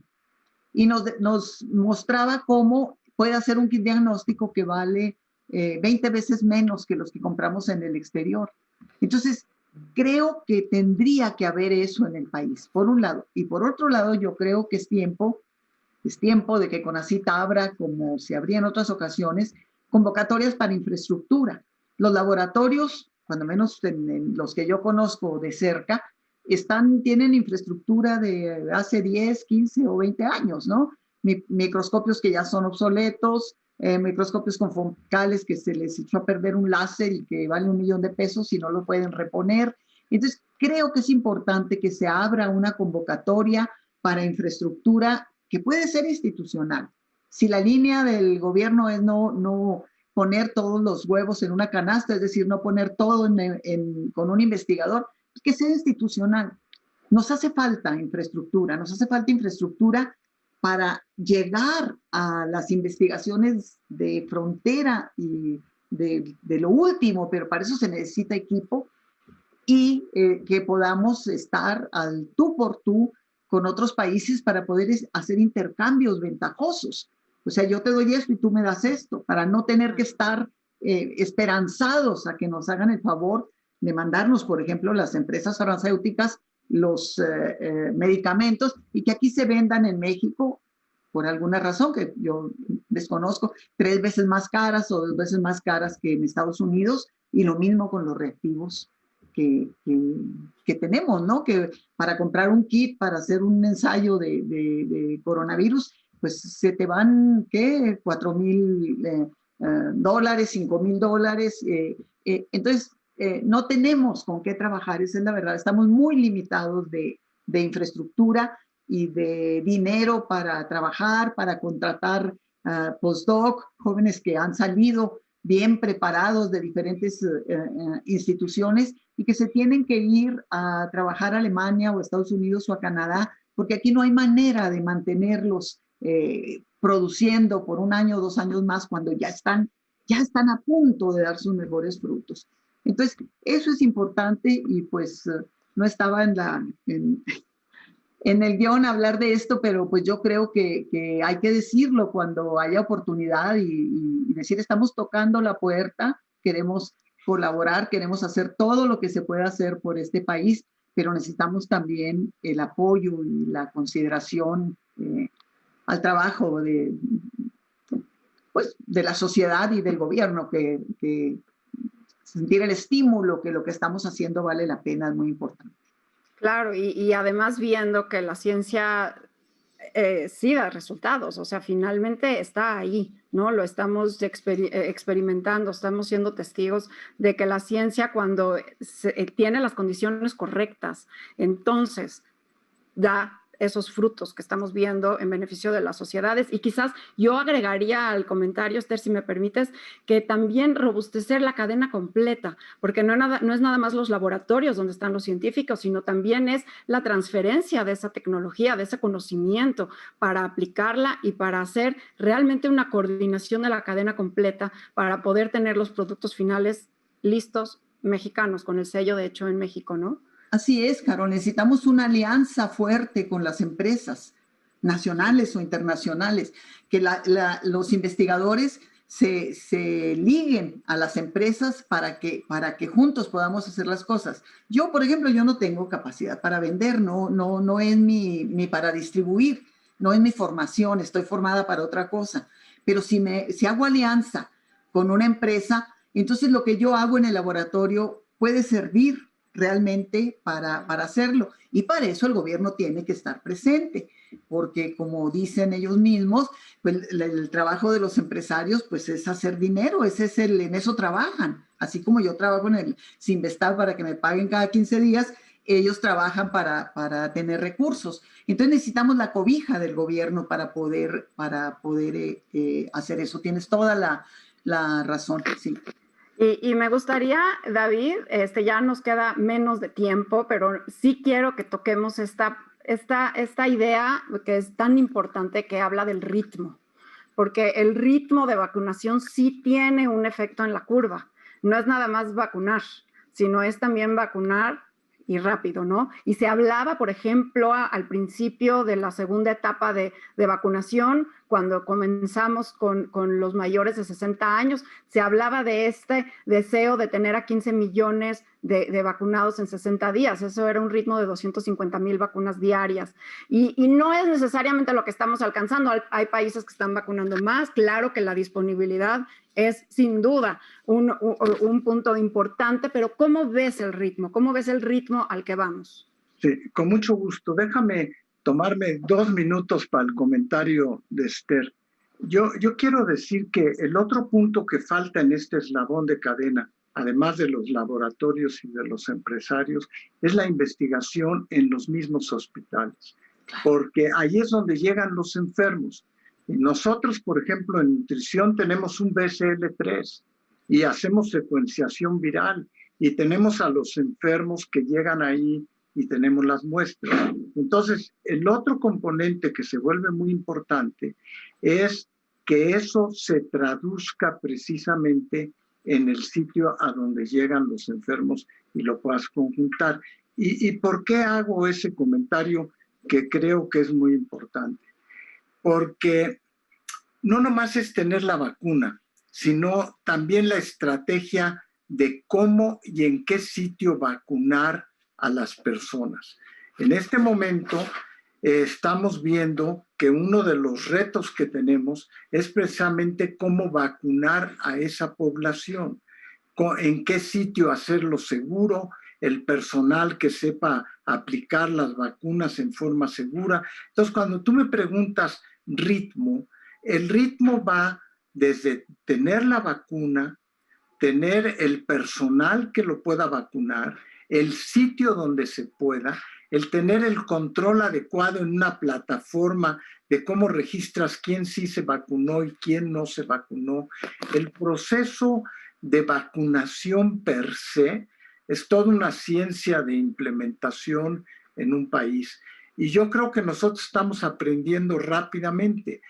Y nos mostraba cómo puede hacer un kit diagnóstico que vale 20 veces menos que los que compramos en el exterior. Entonces, creo que tendría que haber eso en el país, por un lado. Y por otro lado, yo creo que es tiempo de que CONACYT abra, como se abría en otras ocasiones, convocatorias para infraestructura. Los laboratorios, cuando menos en los que yo conozco de cerca, tienen infraestructura de hace 10, 15 o 20 años, ¿no? Microscopios que ya son obsoletos, microscopios con focales que se les echó a perder un láser y que vale $1 millón y no lo pueden reponer. Entonces, creo que es importante que se abra una convocatoria para infraestructura que puede ser institucional. Si la línea del gobierno es no poner todos los huevos en una canasta, es decir, no poner todo con un investigador, que sea institucional. Nos hace falta infraestructura para llegar a las investigaciones de frontera y de lo último, pero para eso se necesita equipo y que podamos estar al tú por tú con otros países para poder hacer intercambios ventajosos. O sea, yo te doy esto y tú me das esto, para no tener que estar esperanzados a que nos hagan el favor de mandarnos, por ejemplo, las empresas farmacéuticas, los medicamentos, y que aquí se vendan en México, por alguna razón que yo desconozco, 3 veces más caras o 2 veces más caras que en Estados Unidos, y lo mismo con los reactivos que tenemos, ¿no? Que para comprar un kit, para hacer un ensayo de coronavirus, pues se te van, ¿qué? $4,000, $5,000. Entonces, no tenemos con qué trabajar, esa es la verdad. Estamos muy limitados de infraestructura y de dinero para trabajar, para contratar postdoc, jóvenes que han salido bien preparados de diferentes instituciones y que se tienen que ir a trabajar a Alemania o a Estados Unidos o a Canadá, porque aquí no hay manera de mantenerlos produciendo por 1 año o 2 años más cuando ya están a punto de dar sus mejores frutos. Entonces, eso es importante y pues no estaba en el guión hablar de esto, pero pues yo creo que hay que decirlo cuando haya oportunidad y decir, estamos tocando la puerta, queremos colaborar, queremos hacer todo lo que se pueda hacer por este país, pero necesitamos también el apoyo y la consideración al trabajo pues, de la sociedad y del gobierno, que sentir el estímulo que lo que estamos haciendo vale la pena, es muy importante. Claro, y además viendo que la ciencia sí da resultados, o sea, finalmente está ahí, ¿no? Lo estamos experimentando, estamos siendo testigos de que la ciencia cuando tiene las condiciones correctas, entonces da esos frutos que estamos viendo en beneficio de las sociedades. Y quizás yo agregaría al comentario, Esther, si me permites, que también robustecer la cadena completa, porque no es nada más los laboratorios donde están los científicos, sino también es la transferencia de esa tecnología, de ese conocimiento, para aplicarla y para hacer realmente una coordinación de la cadena completa para poder tener los productos finales listos mexicanos, con el sello de hecho en México, ¿no? Así es, Caro, necesitamos una alianza fuerte con las empresas nacionales o internacionales, que los investigadores se liguen a las empresas para que juntos podamos hacer las cosas. Yo, por ejemplo, yo no tengo capacidad para vender, no es mi para distribuir, no es mi formación, estoy formada para otra cosa. Pero si hago alianza con una empresa, entonces lo que yo hago en el laboratorio puede servir realmente para hacerlo. Y para eso el gobierno tiene que estar presente, porque como dicen ellos mismos, pues el trabajo de los empresarios pues es hacer dinero, en eso trabajan. Así como yo trabajo en el Sinvestar para que me paguen cada 15 días, ellos trabajan para tener recursos. Entonces necesitamos la cobija del gobierno para poder hacer eso. Tienes toda la razón, sí. Y me gustaría, David, ya nos queda menos de tiempo, pero sí quiero que toquemos esta idea que es tan importante, que habla del ritmo, porque el ritmo de vacunación sí tiene un efecto en la curva. No es nada más vacunar, sino es también vacunar y rápido, ¿no? Y se hablaba, por ejemplo, al principio de la segunda etapa de vacunación, cuando comenzamos con los mayores de 60 años, se hablaba de este deseo de tener a 15 millones de vacunados en 60 días. Eso era un ritmo de 250,000 vacunas diarias. Y no es necesariamente lo que estamos alcanzando. Hay países que están vacunando más. Claro que la disponibilidad es sin duda un punto importante, pero ¿cómo ves el ritmo? ¿Cómo ves el ritmo al que vamos? Sí, con mucho gusto. Déjame tomarme 2 minutos para el comentario de Esther. Yo quiero decir que el otro punto que falta en este eslabón de cadena, además de los laboratorios y de los empresarios, es la investigación en los mismos hospitales, porque ahí es donde llegan los enfermos. Y nosotros, por ejemplo, en nutrición tenemos un BCL3 y hacemos secuenciación viral y tenemos a los enfermos que llegan ahí y tenemos las muestras. Entonces, el otro componente que se vuelve muy importante es que eso se traduzca precisamente en el sitio a donde llegan los enfermos y lo puedas conjuntar. ¿Y por qué hago ese comentario que creo que es muy importante? Porque no nomás es tener la vacuna, sino también la estrategia de cómo y en qué sitio vacunar a las personas. En este momento estamos viendo que uno de los retos que tenemos es precisamente cómo vacunar a esa población, en qué sitio hacerlo seguro, el personal que sepa aplicar las vacunas en forma segura. Entonces, cuando tú me preguntas ritmo, el ritmo va desde tener la vacuna, tener el personal que lo pueda vacunar, el sitio donde se pueda, el tener el control adecuado en una plataforma de cómo registras quién sí se vacunó y quién no se vacunó. El proceso de vacunación per se es toda una ciencia de implementación en un país. Y yo creo que nosotros estamos aprendiendo rápidamente.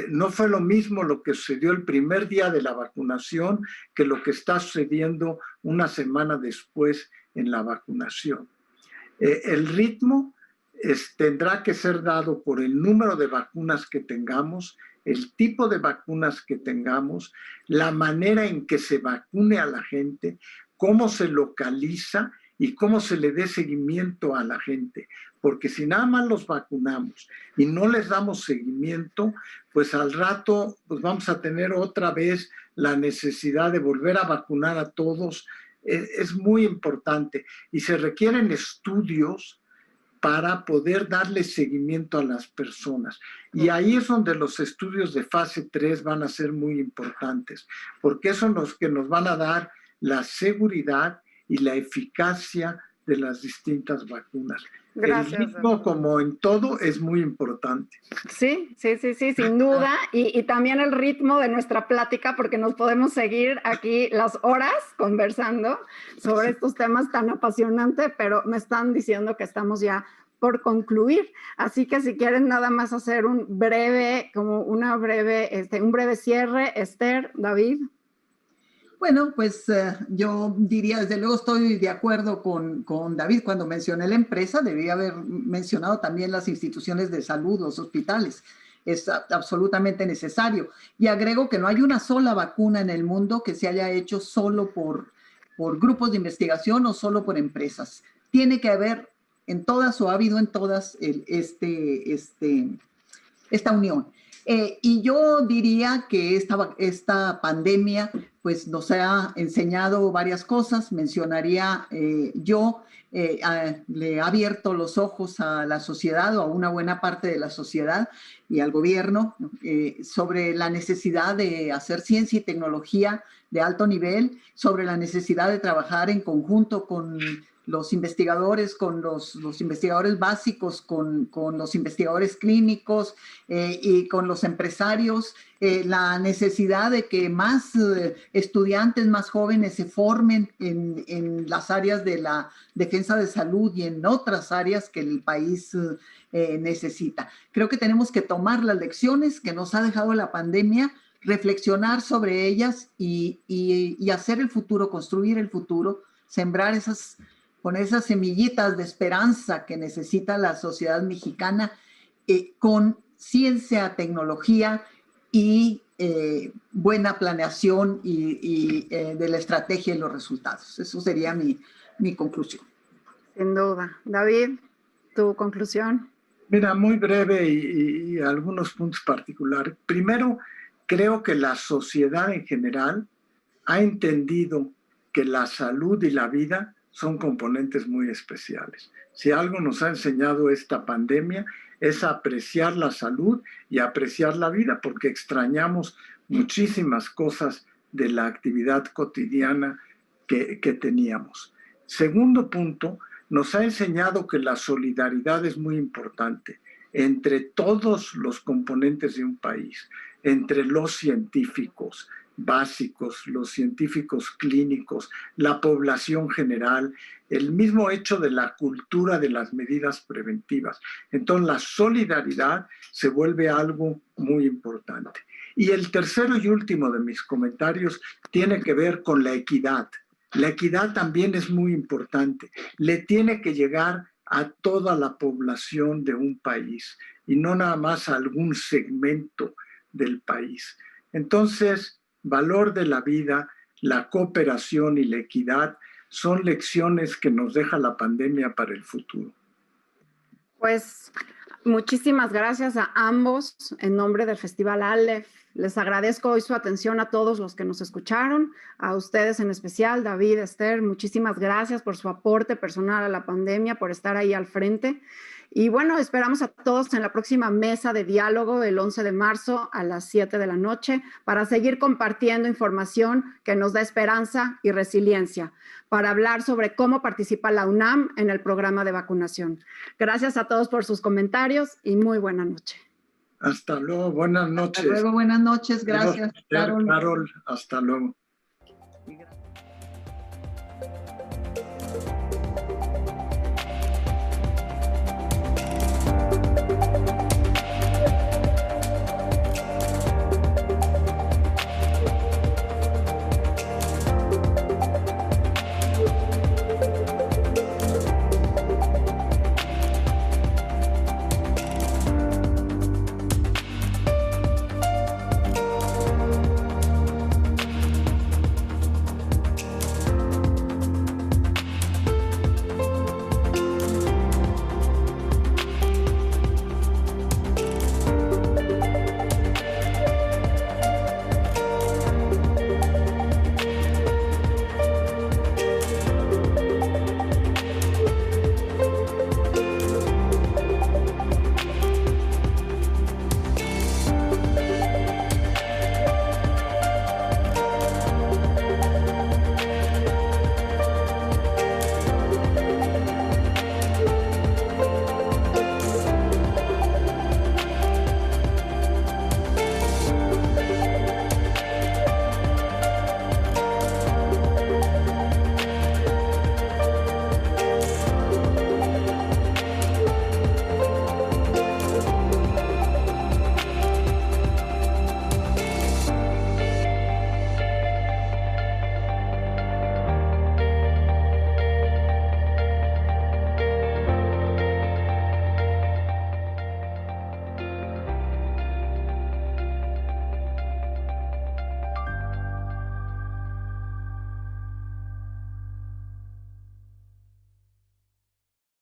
No fue lo mismo lo que sucedió el primer día de la vacunación que lo que está sucediendo una semana después en la vacunación. El ritmo tendrá que ser dado por el número de vacunas que tengamos el tipo de vacunas que tengamos, la manera en que se vacune a la gente, cómo se localiza y cómo se le dé seguimiento a la gente. Porque si nada más los vacunamos y no les damos seguimiento, pues al rato pues vamos a tener otra vez la necesidad de volver a vacunar a todos. Es muy importante y se requieren estudios para poder darle seguimiento a las personas. Y ahí es donde los estudios de fase 3 van a ser muy importantes, porque son los que nos van a dar la seguridad y la eficacia de las distintas vacunas. Gracias. El ritmo, como en todo, es muy importante. Sí, sin duda. Y también el ritmo de nuestra plática, porque nos podemos seguir aquí las horas conversando sobre estos temas tan apasionantes, pero me están diciendo que estamos ya por concluir. Así que si quieren nada más hacer un breve cierre, Esther, David. Bueno, pues yo diría, desde luego estoy de acuerdo con David cuando mencioné la empresa, debía haber mencionado también las instituciones de salud, los hospitales. Es absolutamente necesario. Y agrego que no hay una sola vacuna en el mundo que se haya hecho solo por grupos de investigación o solo por empresas. Tiene que haber en todas o ha habido en todas esta unión. Y yo diría que esta pandemia pues nos ha enseñado varias cosas. Mencionaría le ha abierto los ojos a la sociedad o a una buena parte de la sociedad y al gobierno sobre la necesidad de hacer ciencia y tecnología de alto nivel, sobre la necesidad de trabajar en conjunto con los investigadores, con los investigadores básicos, con los investigadores clínicos y con los empresarios, la necesidad de que más estudiantes, más jóvenes se formen en las áreas de la defensa de salud y en otras áreas que el país necesita. Creo que tenemos que tomar las lecciones que nos ha dejado la pandemia, reflexionar sobre ellas y hacer el futuro, construir el futuro, sembrar poner esas semillitas de esperanza que necesita la sociedad mexicana con ciencia, tecnología y buena planeación y de la estrategia y los resultados. Eso sería mi conclusión. Sin duda. David, ¿tu conclusión? Mira, muy breve y algunos puntos particulares. Primero, creo que la sociedad en general ha entendido que la salud y la vida son componentes muy especiales. Si algo nos ha enseñado esta pandemia es apreciar la salud y apreciar la vida, porque extrañamos muchísimas cosas de la actividad cotidiana que teníamos. Segundo punto, nos ha enseñado que la solidaridad es muy importante entre todos los componentes de un país, entre los científicos básicos, los científicos clínicos, la población general, el mismo hecho de la cultura de las medidas preventivas. Entonces, la solidaridad se vuelve algo muy importante. Y el tercero y último de mis comentarios tiene que ver con la equidad. La equidad también es muy importante. Le tiene que llegar a toda la población de un país y no nada más a algún segmento del país. Entonces, valor de la vida, la cooperación y la equidad son lecciones que nos deja la pandemia para el futuro. Pues muchísimas gracias a ambos en nombre del Festival Aleph. Les agradezco hoy su atención a todos los que nos escucharon, a ustedes en especial, David, Esther, muchísimas gracias por su aporte personal a la pandemia, por estar ahí al frente. Y bueno, esperamos a todos en la próxima mesa de diálogo el 11 de marzo a las 7 de la noche para seguir compartiendo información que nos da esperanza y resiliencia, para hablar sobre cómo participa la UNAM en el programa de vacunación. Gracias a todos por sus comentarios y muy buena noche. Hasta luego, buenas noches. Hasta luego, buenas noches, gracias, Carol, hasta luego.